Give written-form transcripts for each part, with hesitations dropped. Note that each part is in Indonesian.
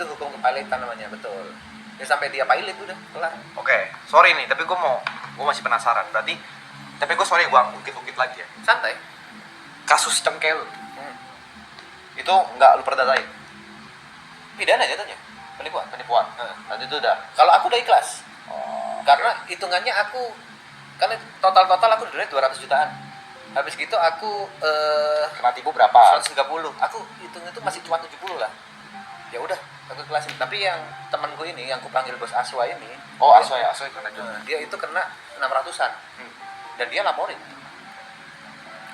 Itu hukum kepilotan namanya, betul. Ya sampai dia pilot udah kelar. Oke, sorry nih, tapi gue masih penasaran. Berarti, tapi gue sorry gue ungkit-ungkit lagi ya. Santai. Kasus cengkel itu nggak lu perdatain? Pidana jatuhnya. Penipuan. Nanti itu udah. Kalau aku udah ikhlas. Oh, Karena hitungannya aku kan total aku dulu 200 jutaan. Habis gitu aku kena tipu berapa? 130. Aku hitung itu masih cuma 70 lah. Ya udah, aku ikhlasin. Tapi yang temanku ini yang aku panggil bos Aswa ini, Oh, Asoy kena juga. dia itu kena 600-an. Dan dia laporin.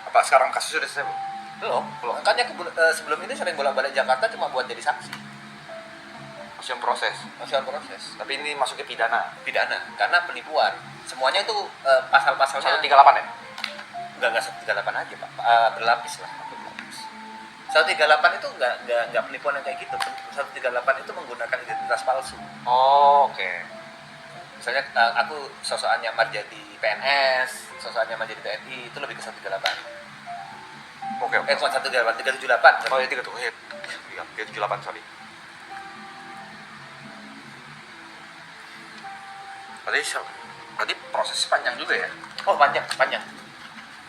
Apa sekarang kasus sudah selesai? Belum. Makanya aku sebelum ini sering bolak-balik Jakarta cuma buat jadi saksi. Masih proses. Tapi ini masuknya pidana. Karena penipuan. Semuanya itu pasal-pasalnya 138 ya? Enggak 138 aja, Pak. Berlapis lah. 138 itu enggak penipuan yang kayak gitu. 138 itu menggunakan identitas palsu. Oh, oke. Misalnya aku sosokan nyamar jadi PNS, sosokan nyamar jadi TNI, itu lebih ke 138. Oke. Bukan 138, 378. Oh, ya 378. Iya, 378, sorry. Berarti prosesnya panjang juga ya? Oh, panjang.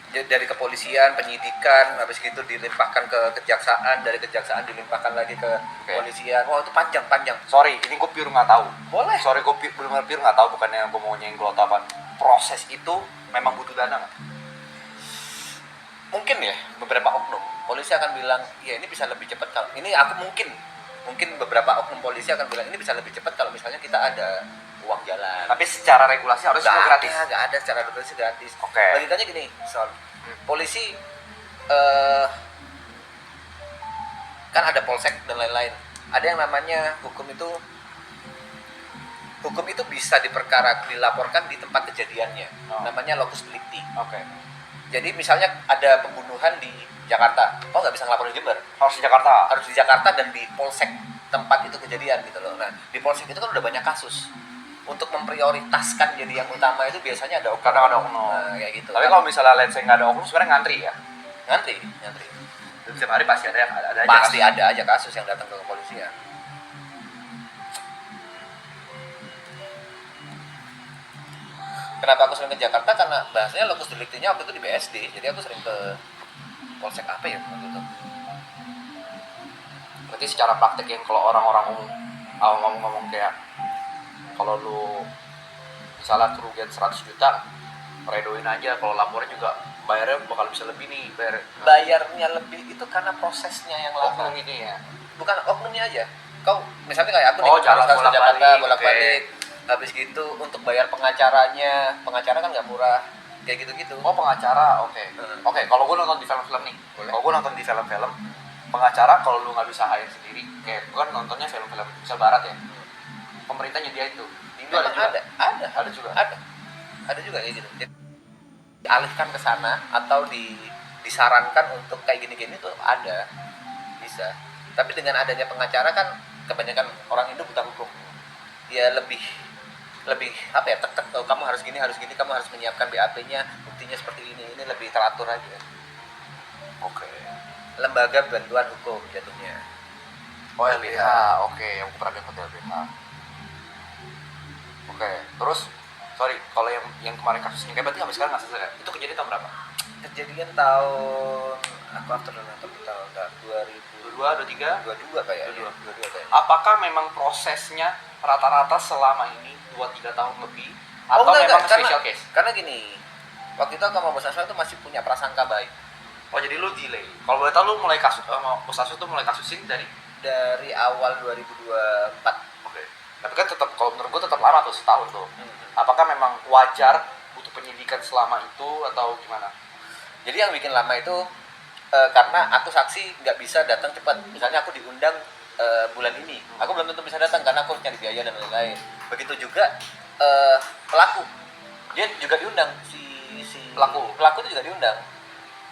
Dari kepolisian, penyidikan, habis itu dilimpahkan ke kejaksaan, dari kejaksaan dilimpahkan lagi ke kepolisian. Oh, itu panjang. Sorry, ini gue pure nggak tahu. Boleh. Sorry, gue benar-benar pure nggak tahu, bukannya gue mau nyenggol atau apa. Proses itu memang butuh dana nggak? Mungkin ya, beberapa oknum polisi akan bilang, ya ini bisa lebih cepat kalau ini aku mungkin beberapa oknum polisi akan bilang ini bisa lebih cepat kalau misalnya kita ada uang jalan. Tapi secara regulasi harus semua gratis. Nggak ada secara regulasi gratis. Oke. Logikanya gini, polisi kan ada polsek dan lain-lain. Ada yang namanya hukum itu bisa dilaporkan di tempat kejadiannya. Namanya locus delicti. Oke. Jadi misalnya ada pembunuhan di Jakarta, nggak bisa ngelapor di Jember. Harus di Jakarta Dan di polsek tempat itu kejadian gitu loh. Nah, di polsek itu kan udah banyak kasus. Untuk memprioritaskan jadi yang utama itu biasanya ada oknum. Kadang ada oknum. Nah, kayak gitu. Tapi kalau misalnya let's say nggak ada oknum, sebenarnya ngantri ya? Ngantri. Dan setiap hari pasti ada aja Pasti kasus. ada aja kasus yang datang ke kepolisian. Kenapa aku sering ke Jakarta? Karena bahasanya locus delicti-nya waktu itu di BSD. Jadi aku sering ke polsek apa ya waktu itu. Berarti secara praktek yang kalau orang-orang ngomong kayak kalau lu misalnya kerugian 100 juta redoin aja, kalau laporin juga bayarnya bakal bisa lebih nih. Bayarnya lebih itu karena prosesnya yang lama. Oknum ini ya? Bukan oknumnya aja. Kau misalnya kayak aku jalan harus ke Jakarta bolak-balik. Okay. Habis gitu untuk bayar pengacara kan nggak murah. Kayak gitu-gitu. Oh, pengacara, oke. Oke, kalau gue nonton di film-film nih. Kalau gue nonton di film-film, pengacara kalau lu nggak bisa hire sendiri, kayak gue kan nontonnya film-film misal barat ya. Pemerintah nyedia itu. Indo ada juga. Ada juga kayak gitu. Jadi, dialihkan ke sana atau disarankan untuk kayak gini-gini tuh ada. Bisa. Tapi dengan adanya pengacara kan kebanyakan orang Indo buta hukum. Ya lebih apa ya, tek kamu harus gini, kamu harus menyiapkan BAP-nya, buktinya seperti ini lebih teratur aja. Oke. Lembaga bantuan hukum jatuhnya. Oh, LBH. Oke, yang pernah dapat LBH. Oke, terus sorry, kalau yang kemarin kasusnya kayak berarti sampai sekarang nggak selesai ya? Itu kejadian tahun berapa? Kejadian tahun aku after tahun 2022 kayaknya. Apakah memang prosesnya rata-rata selama ini 2-3 tahun lebih atau memang special case? Karena gini, waktu itu aku sama Bos Aswa itu masih punya prasangka baik. Oh, jadi lu delay. Kalau boleh tahu lu mulai kasus Bos Aswa tuh mulai kasusin dari awal 2024. Oke. Tapi kan tetap kalau menurut gua tetap lama tuh, setahun tuh. Apakah memang wajar butuh penyidikan selama itu atau gimana? Jadi yang bikin lama itu karena aku saksi nggak bisa datang cepat. Misalnya aku diundang bulan ini, aku belum tentu bisa datang karena aku harus cari biaya dan lain-lain. Begitu juga pelaku, dia juga diundang si pelaku itu juga diundang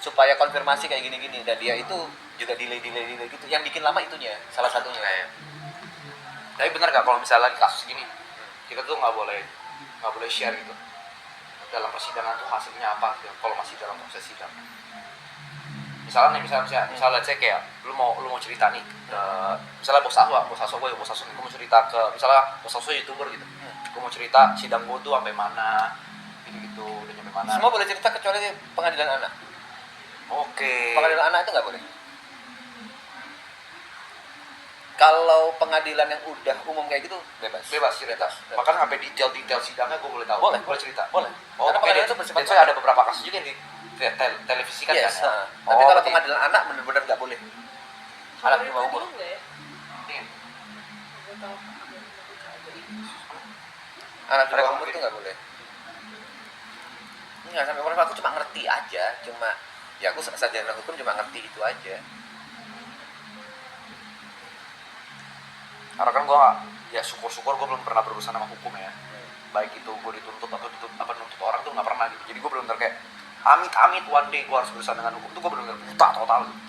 supaya konfirmasi kayak gini-gini. Dan dia itu juga delay gitu. Yang bikin lama itunya salah satunya. Tapi benar nggak kalau misalnya lagi kasus gini, kita tuh nggak boleh share gitu dalam persidangan tuh hasilnya apa gitu, kalau masih dalam proses sidang. misalnya let's say kayak lu mau cerita nih ke misalnya bos aso gue mau cerita ke misalnya bos aso youtuber gitu. Gue mau cerita sidang gue tuh sampai mana gitu udah nyampe mana. Semua boleh cerita kecuali pengadilan anak. Oke. Pengadilan anak itu nggak boleh. Kalau pengadilan yang udah umum kayak gitu Bebas cerita. Bahkan sampai detail sidangnya gue boleh tahu. Boleh cerita. Boleh. Oh, Karena pengadilan itu bersifat saya ada beberapa kasus juga yang di televisi kan yes, kan. Tapi kalau berarti- pengadilan anak benar-benar nggak boleh. Anak di bawah umur. Nih, Anak di bawah umur itu nggak boleh. Nggak sampai umur aku cuma ngerti aja, ya aku sarjana hukum cuma ngerti itu aja. karena kan gue ya syukur gue belum pernah berurusan sama hukum ya. Baik itu gue dituntut atau nuntut orang tuh nggak pernah gitu. Jadi gue benar-benar kayak amit one day gue harus berurusan dengan hukum tuh gue benar-benar buta total gitu.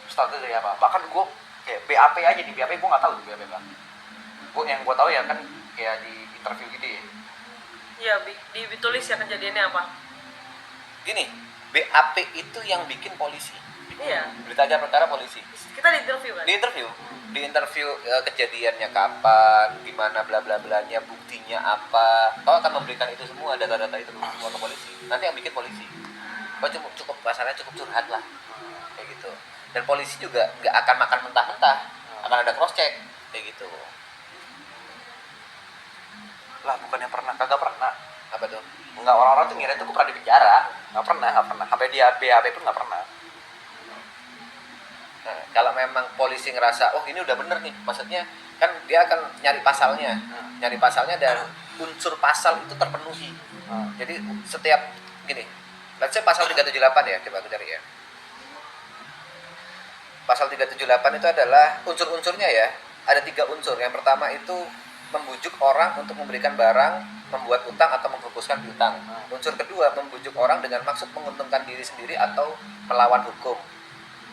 Startnya dari apa? Bahkan gue kayak BAP aja di BAP gue nggak tahu tuh BAP apa. Yang gue tahu ya kan kayak di interview gitu ya. Iya, ditulis ya kejadiannya apa. Gini, BAP itu yang bikin polisi. Iya. Berita acara perkara polisi. Kita di interview kan. Di interview kejadiannya kapan, gimana bla bla blanya, buktinya apa. Kau akan memberikan itu semua, data-data itu semua ke polisi. Nanti yang bikin polisi. Kau cukup pasarnya cukup curhat lah, kayak gitu. Dan polisi juga nggak akan makan mentah-mentah, akan ada cross check, kayak gitu. Lah bukannya kagak pernah. Apa tuh? Enggak, orang-orang tuh ngira itu gue pernah di penjara. Nggak pernah. Sampai dia BAP pun nggak pernah. Nah, kalau memang polisi ngerasa, oh ini udah bener nih, maksudnya kan dia akan nyari pasalnya dan unsur pasal itu terpenuhi. Jadi setiap gini, let's say pasal 378 ya, coba aku cari ya. Pasal 378 itu adalah unsur-unsurnya ya, ada 3 unsur. Yang pertama itu membujuk orang untuk memberikan barang, membuat utang atau memfokuskan piutang. Unsur kedua, membujuk orang dengan maksud menguntungkan diri sendiri atau melawan hukum.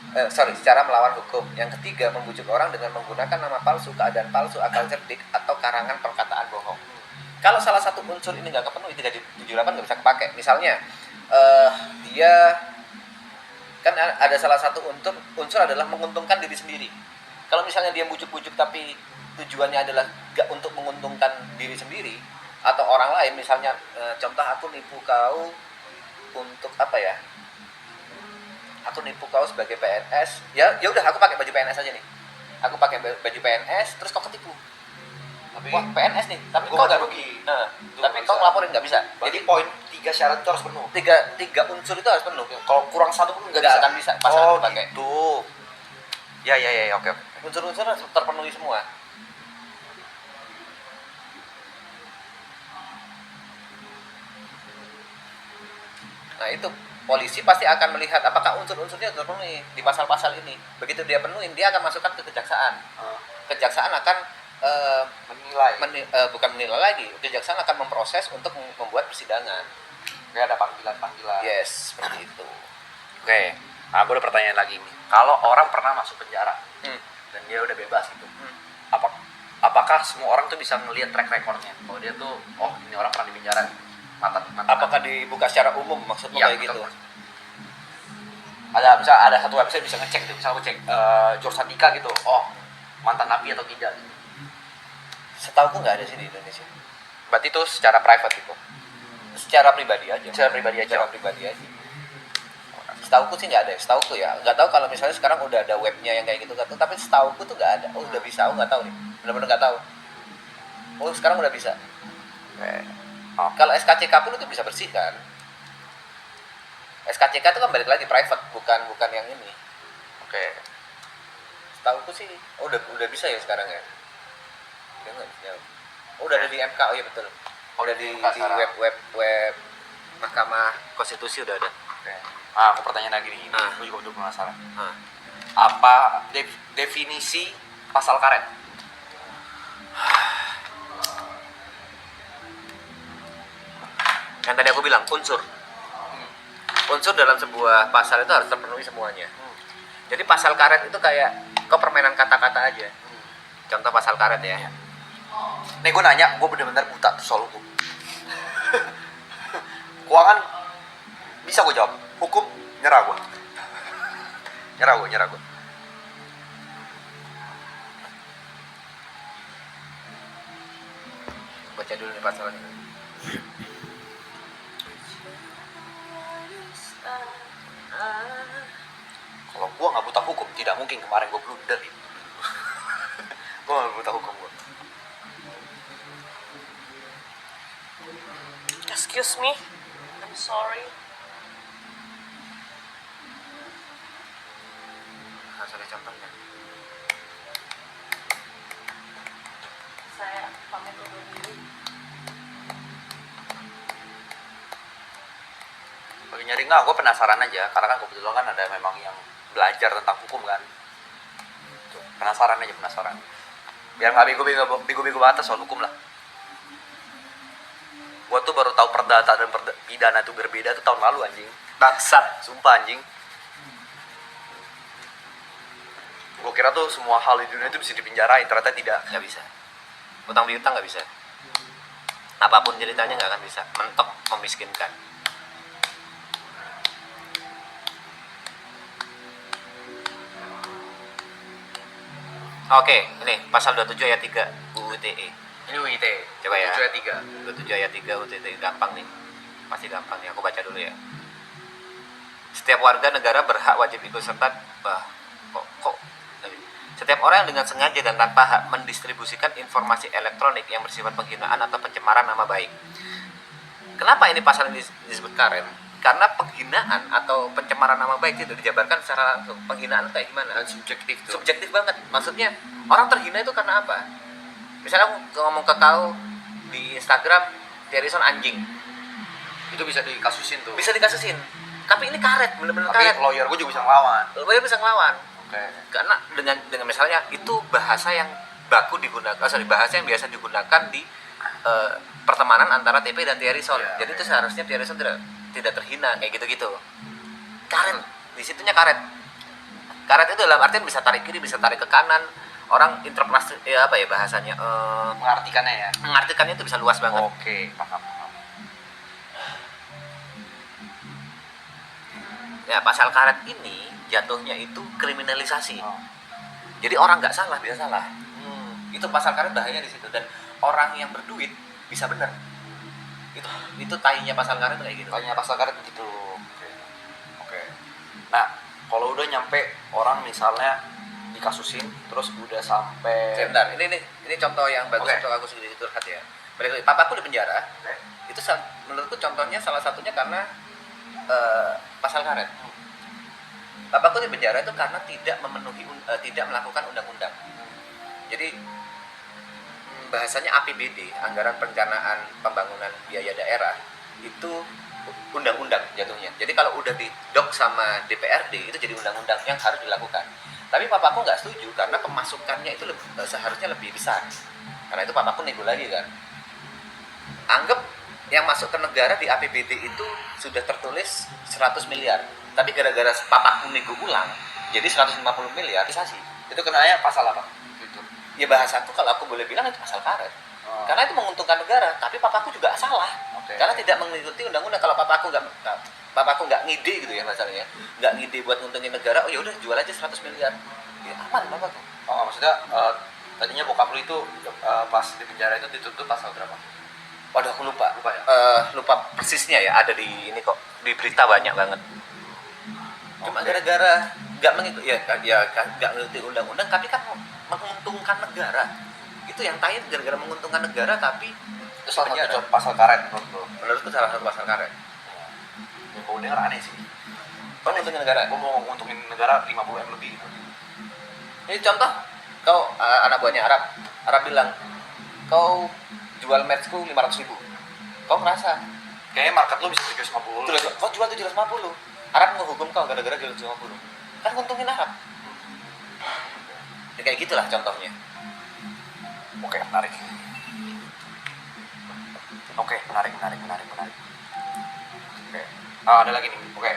Secara melawan hukum. Yang ketiga, membujuk orang dengan menggunakan nama palsu, keadaan palsu, akal cerdik, atau karangan perkataan bohong. Kalau salah satu unsur ini nggak kepenuhi, 378 nggak bisa kepake. Misalnya, dia kan ada salah satu unsur adalah menguntungkan diri sendiri. Kalau misalnya dia bujuk-bujuk tapi tujuannya adalah nggak untuk menguntungkan diri sendiri atau orang lain, misalnya contoh aku nipu kau untuk apa ya? Aku nipu kau sebagai PNS, ya udah aku pakai baju PNS aja nih. Aku pakai baju PNS, terus kau ketipu. Tapi Wah PNS nih, tapi gua kau nggak rugi. rugi. Nah, Itu tapi nggak kau bisa. ngelaporin nggak bisa. Jadi poin 3 syarat itu harus penuh. tiga unsur itu harus penuh. Kalau kurang satu pun Nggak akan bisa pasal Oh itu pakai. gitu. Ya oke. Unsur-unsur harus terpenuhi semua. Nah itu polisi pasti akan melihat apakah unsur-unsurnya terpenuhi di pasal-pasal ini. Begitu dia penuhin, dia akan masukkan ke kejaksaan. Kejaksaan akan Menilai. bukan menilai lagi. Kejaksaan akan memproses untuk membuat persidangan. Kayak ada panggilan. Yes, seperti itu. Oke. Nah, gue ada pertanyaan lagi nih. Kalau orang pernah masuk penjara dan dia udah bebas gitu, apakah semua orang tuh bisa ngelihat track recordnya? Kalau dia tuh, oh ini orang pernah di penjara. Mantan. Apakah dibuka secara umum maksudmu Iya, kayak gitu? betul. Ada satu website bisa ngecek tuh, misal gue cek jurusan Dika gitu, oh mantan napi atau tidak? Setahuku nggak ada sih di Indonesia. Berarti itu secara private gitu. Secara pribadi aja. Secara pribadi aja. Setahuku sih nggak ada. Setahuku ya. Nggak tahu kalau misalnya sekarang udah ada webnya yang kayak gitu kan. Tapi setahuku tuh nggak ada. Oh udah bisa. Aku nggak tahu nih. Benar-benar nggak tahu. Oh sekarang udah bisa. Kalau SKCK pun itu bisa bersih kan. SKCK itu kan balik lagi private, bukan yang ini. Oke. Setahuku sih. Oh udah bisa ya sekarang ya. Oh, udah ada di MK. Oh iya betul. Udah di web Mahkamah Konstitusi udah ada. Oke. Nah, aku pertanyaan lagi nih. Ah. Aku juga udah penasaran. Nah. Apa definisi pasal karet? Yang tadi aku bilang unsur dalam sebuah pasal itu harus terpenuhi semuanya. Jadi pasal karet itu kayak permainan kata-kata aja. Contoh pasal karet ya. Nih gue nanya, gue bener-bener buta tuh soal hukum. Keuangan bisa gue jawab, hukum nyerah gue. Nyerah gue. Baca dulu nih pasalnya. Kalau gue nggak buta hukum, tidak mungkin kemarin gue blunder. Gue nggak buta hukum gue. Excuse me, I'm sorry. Harus ada contohnya. Saya pamit undur diri. Lagi nyari nggak? Gue penasaran aja, karena kan kebetulan kan ada memang yang belajar tentang hukum kan. Tuh, penasaran. Biar nggak bego-bego batas soal hukum lah. Gue tuh baru tahu perdata dan pidana tuh berbeda tuh tahun lalu anjing. Bangsat, sumpah anjing. Gue kira tuh semua hal di dunia itu bisa dipenjarain, ternyata tidak. Nggak bisa. Utang piutang nggak bisa. Apapun ceritanya nggak akan bisa. Mentok memiskinkan. Oke, ini pasal 27 ayat 3 UU ITE. Ini UIT. Coba ya. 3. 27 ayat 3 UU ITE gampang nih. Pasti gampang nih. Aku baca dulu ya. Setiap warga negara berhak wajib ikut serta setiap orang yang dengan sengaja dan tanpa hak mendistribusikan informasi elektronik yang bersifat penghinaan atau pencemaran nama baik. Kenapa ini pasal ini disebut karet? Karena penghinaan atau pencemaran nama baik itu dijabarkan secara langsung. Penghinaan kayak gimana? Subjektif tuh. Subjektif banget. Maksudnya orang terhina itu karena apa? Misalnya aku ngomong ke kau di Instagram, Thierryson anjing, Itu bisa dikasusin tuh. bisa dikasusin. Tapi ini karet, bener-bener Tapi karet. lawyer gue juga bisa ngelawan. Lawyer bisa ngelawan. Oke. Karena dengan misalnya itu bahasa yang baku digunakan, bahasa yang biasa digunakan di pertemanan antara TP dan Thierryson. Iya, Jadi oke. itu seharusnya Thierryson tidak terhina kayak gitu-gitu. Karet, di situnya karet. Karet itu dalam artian bisa tarik kiri, bisa tarik ke kanan. Orang interpretasi apa ya bahasanya? Mengartikannya ya. Mengartikannya itu bisa luas banget. Oke, paham. Ya, pasal karet ini jatuhnya itu kriminalisasi. Oh. Jadi orang nggak salah bisa salah. Itu pasal karet bahayanya di situ, dan orang yang berduit bisa bener. Itu tainya pasal karet kayak gitu. Tanya pasal karet begitu. Oke. Nah, kalau udah nyampe orang misalnya dikasusin terus udah sampai Sebentar, ini contoh yang bagus Oke. untuk aku sedikit curhat ya. Berikut, papaku di penjara. Itu menurutku contohnya salah satunya karena pasal karet. Papaku di penjara itu karena tidak melakukan undang-undang. Jadi bahasanya APBD, anggaran perencanaan pembangunan biaya daerah, itu undang-undang jatuhnya. Jadi kalau udah didok sama DPRD itu jadi undang-undang yang harus dilakukan. Tapi papaku nggak setuju karena pemasukannya itu seharusnya lebih besar. Karena itu papaku nego lagi kan. Anggap yang masuk ke negara di APBD itu sudah tertulis 100 miliar. Tapi gara-gara papaku nego ulang jadi 150 miliar sisasi. itu kenanya pasal apa? Gitu. Ya bahasaku kalau aku boleh bilang itu pasal karet. Oh. Karena itu menguntungkan negara, tapi papaku juga salah. Oke. Karena tidak mengikuti undang-undang. Kalau papaku nggak ngide gitu ya masalahnya, nggak ngide buat nguntungin negara, oh ya udah jual aja 100 miliar, ya aman papaku. Oh, maksudnya tadinya bokap lu itu pas di penjara itu dituntut pasal berapa? Waduh aku lupa, Lupa ya? lupa persisnya ya, ada di ini kok, di berita banyak banget. Cuma Oke. gara-gara nggak mengikuti nggak mengikuti undang-undang, tapi kan menguntungkan negara. Itu yang tayang gara-gara menguntungkan negara, tapi Itu salah penjara. satu pasal karet menurut lu? Menurutku salah satu pasal karet. Ya, kalau denger aneh sih. Kau nguntungin negara. Gue mau nguntungin negara 50M lebih gitu. Ini contoh, kau anak buahnya Arab bilang, kau jual matchku 500.000. Kau merasa, Kayaknya market lu bisa 750. kau jual 750. Arab menghukum kau gara-gara jual 750. Kan nguntungin Arab. Ya, kayak gitulah contohnya. Oke, menarik. Oke, menarik. Oke. Ada lagi nih. Oke.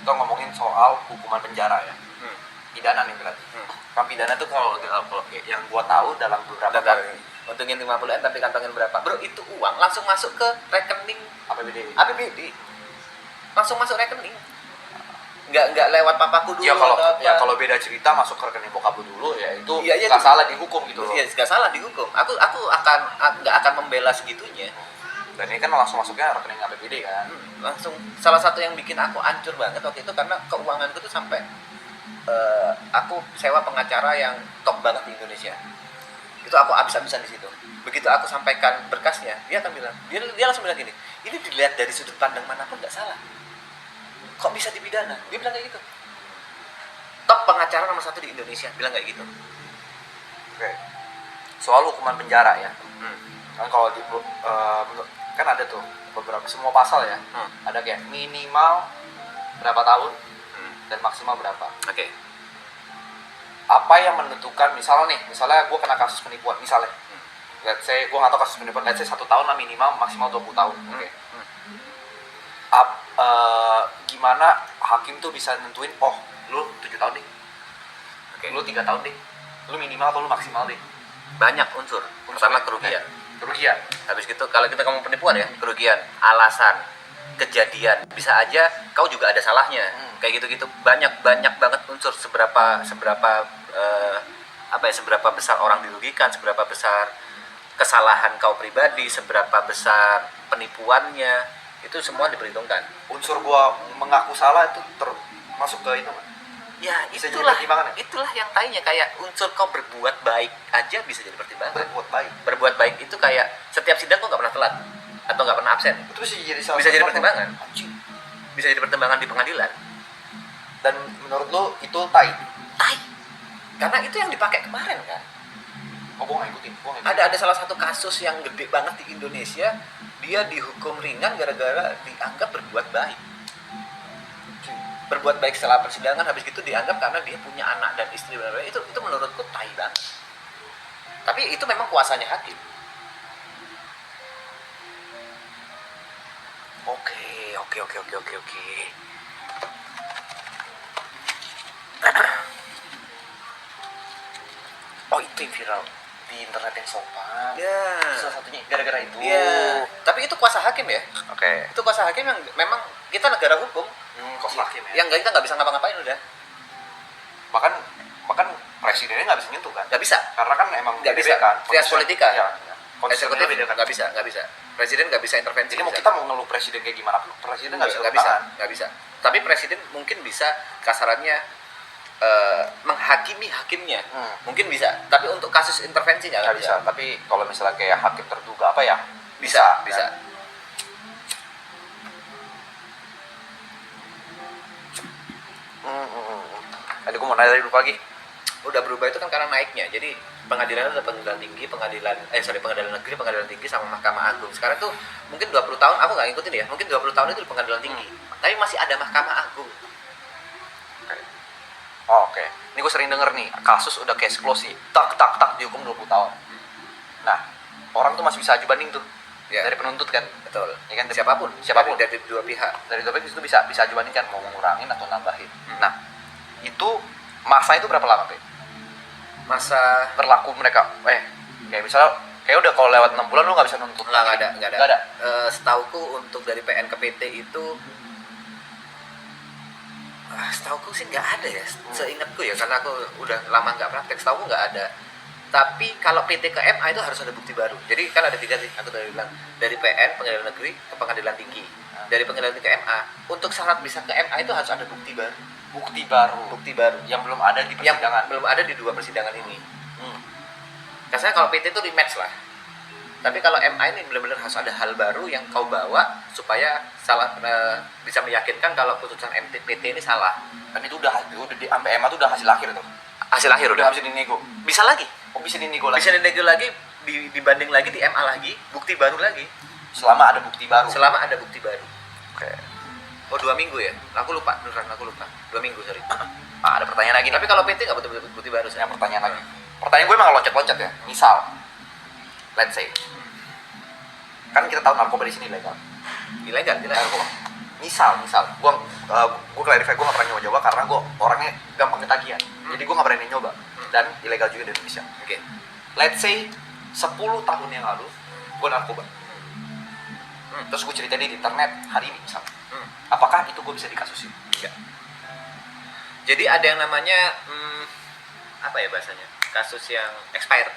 Kita ngomongin soal hukuman penjara ya. Pidana nih berarti. Kan pidana tuh kalau yang gua tahu dalam beberapa Bentar, untungin 50M tapi kantongin berapa? Bro, itu uang langsung masuk ke rekening APBD. APBD. Langsung masuk rekening. nggak lewat papaku dulu. Ya kalau atau apa. ya kalau beda cerita masuk ke rekening bokap lu dulu ya itu Iya, nggak itu- salah dihukum gitu loh. Iya, nggak salah dihukum. Aku nggak akan membela segitunya. Dan ini kan langsung masuknya rekening APBD kan. Langsung salah satu yang bikin aku hancur banget waktu itu karena keuanganku tuh sampai aku sewa pengacara yang top banget di Indonesia. Itu aku habis-habisan di situ. Begitu aku sampaikan berkasnya, dia akan bilang, dia langsung bilang gini, ini dilihat dari sudut pandang manapun nggak salah. Kok bisa dipidana? Dia bilang kayak gitu. Top pengacara nomor 1 di Indonesia bilang kayak gitu. Oke. Soal hukuman penjara ya. Hmm. Kan kalau di kan ada tuh beberapa semua pasal ya. Ada kayak minimal berapa tahun dan maksimal berapa. Oke. Apa yang menentukan misalnya gue kena kasus penipuan misalnya. Let's say gue nggak tahu kasus penipuan, let's say 1 tahun lah minimal maksimal 20 tahun. Oke. Gimana hakim tuh bisa nentuin lu 7 tahun deh. Oke. Lu 3 tahun deh. Lu minimal atau lu maksimal deh. Banyak unsur. Pertama kerugian. Kerugian. Habis gitu kalau kita ngomong penipuan ya, kerugian, alasan, kejadian, bisa aja kau juga ada salahnya. Kayak gitu-gitu banyak banget unsur seberapa seberapa besar orang dirugikan, seberapa besar kesalahan kau pribadi, seberapa besar penipuannya, itu semua diperhitungkan. Unsur gua mengaku salah itu termasuk ke itu. Ya, Bisa jadi itulah pertimbangan ya? itulah yang tanya kayak unsur kau berbuat baik aja bisa jadi pertimbangan. Berbuat baik. Berbuat baik itu kayak setiap sidang kau nggak pernah telat atau nggak pernah absen. Itu bisa jadi salah Bisa jadi satu pertimbangan. Anjing. Bisa jadi pertimbangan di pengadilan. Dan menurut lu itu tai? Tai. Karena itu yang dipakai kemarin kan. Gua nggak ikutin. Ada salah satu kasus yang gede banget di Indonesia, dia dihukum ringan gara-gara dianggap berbuat baik. Berbuat baik setelah persidangan, habis itu dianggap karena dia punya anak dan istri, itu menurutku tai banget. Tapi itu memang kuasanya hakim. Oke. Oh itu yang viral di internet yang sopan. Ya. Salah satunya gara-gara itu. Iya. Tapi itu kuasa hakim ya. Oke. Itu kuasa hakim yang memang kita negara hukum. Kuasa hakim ya. Yang kita nggak bisa ngapa-ngapain udah. Bahkan presidennya nggak bisa nyentuh kan? Nggak bisa. Karena kan emang Nggak beda bisa. kan. Trias politika. Ya. Eksekutif Konstitusinya beda kan. nggak bisa. Presiden nggak bisa intervensi. Jadi mau kita mau ngeluh presiden kayak gimana pun presiden nggak bisa. nggak bisa. Tapi presiden mungkin bisa kasarannya menghakimi hakimnya, mungkin bisa. Tapi untuk kasus intervensi nggak bisa. Tapi kalau misalnya kayak hakim terduga apa ya? Bisa. Kan? Tadi gue mau nanya tadi lupa lagi. Udah berubah itu kan karena naiknya. Jadi pengadilan ada pengadilan tinggi, pengadilan negeri, pengadilan tinggi sama Mahkamah Agung. Sekarang tuh mungkin 20 tahun aku nggak ngikutin ya. Mungkin 20 tahun itu di pengadilan tinggi. Tapi masih ada Mahkamah Agung. Oh, oke. Ini gue sering denger nih, kasus udah case close sih. Tak dihukum 20 tahun. Nah, orang tuh masih bisa aju banding tuh. Ya. Dari penuntut kan. Betul. Ya kan Siapapun dari dua pihak. Dari dua pihak itu bisa aju banding kan mau ngurangin atau nambahin. Nah, itu masa itu berapa lama, Pe? Masa Berlaku mereka. Kayak misalnya kayak udah kalau lewat 6 bulan lu nggak bisa nuntut. nggak ada. Nggak ada. Setauku untuk dari PN ke PT itu setauku sih nggak ada ya, seingatku ya, karena aku udah lama nggak praktek. Setauku nggak ada. Tapi kalau PT ke MA itu harus ada bukti baru. Jadi kan ada 3 sih, aku tadi bilang, dari PN pengadilan negeri ke pengadilan tinggi, dari pengadilan tinggi ke MA. Untuk syarat bisa ke MA itu harus ada bukti baru. Bukti baru Yang belum ada di yang persidangan. belum ada di 2 persidangan ini. Kasarnya kalau PT itu rematch lah. Tapi kalau MA ini benar-benar harus ada hal baru yang kau bawa supaya bisa meyakinkan kalau putusan PT ini salah. Dan itu udah di sampai MA tuh udah hasil akhir tuh. Hasil akhir udah. Bisa dinego. Bisa lagi. Bisa dinego lagi. Bisa dinego lagi, dibanding lagi di MA lagi, bukti baru lagi. Selama ada bukti baru. Oke. Oh 2 minggu ya? Aku lupa, beneran aku lupa. 2 minggu, sorry. Ada pertanyaan lagi nih. Tapi kalau PT nggak butuh bukti baru. Ya, pertanyaan lagi. Pertanyaan gue emang loncat-loncat ya. Misal, let's say, kan kita tahu narkoba di sini ilegal. Ilegal. Narkoba. Misal, gue clarify, gue nggak pernah nyoba karena gue orangnya gampang ketagihan. Jadi gue nggak berani nyoba. Dan ilegal juga di Indonesia. Oke. Let's say 10 tahun yang lalu gue narkoba. Terus gue ceritain di internet hari ini misalnya. Apakah itu gue bisa dikasusin? Enggak. Jadi ada yang namanya apa ya bahasanya? Kasus yang expired.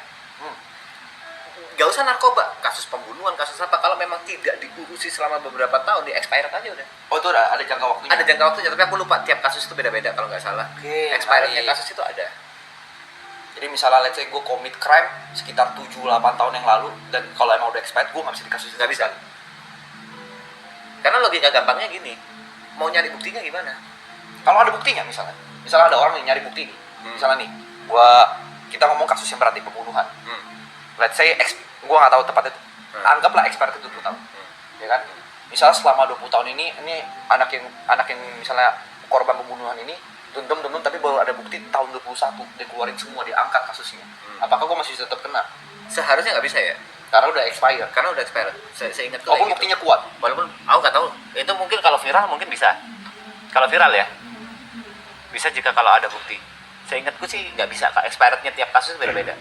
Gak usah narkoba, kasus pembunuhan, kasus apa, kalau memang tidak diurusi selama beberapa tahun, di expired aja udah. Oh itu ada jangka waktunya? Ada jangka waktunya, tapi aku lupa, tiap kasus itu beda-beda kalau nggak salah. Oke, Expirednya menarik. kasus itu ada. Jadi misalnya let's say gue commit crime sekitar 7-8 tahun yang lalu, dan kalau emang udah expired, gue nggak bisa dikasus Nggak bisa. Karena logika gampangnya gini, mau nyari buktinya gimana? Kalau ada buktinya misalnya ada orang yang nyari bukti nih, misalnya nih, kita ngomong kasus yang berarti pembunuhan. Let's say, gue nggak tahu tepatnya, anggaplah expired itu 20 tahun, ya kan? Misalnya selama 20 tahun ini anak yang misalnya korban pembunuhan ini, dendam, tapi baru ada bukti tahun 21, dikeluarin semua, diangkat kasusnya. Apakah gue masih tetap kena? Seharusnya nggak bisa ya, Karena udah expired. karena udah expired. Saya ingat tuh Walaupun kayak gitu. buktinya kuat. Walaupun aku nggak tahu, itu mungkin kalau viral mungkin bisa. Kalau viral ya, bisa jika kalau ada bukti. Saya ingatku sih nggak bisa, expirednya tiap kasus beda-beda.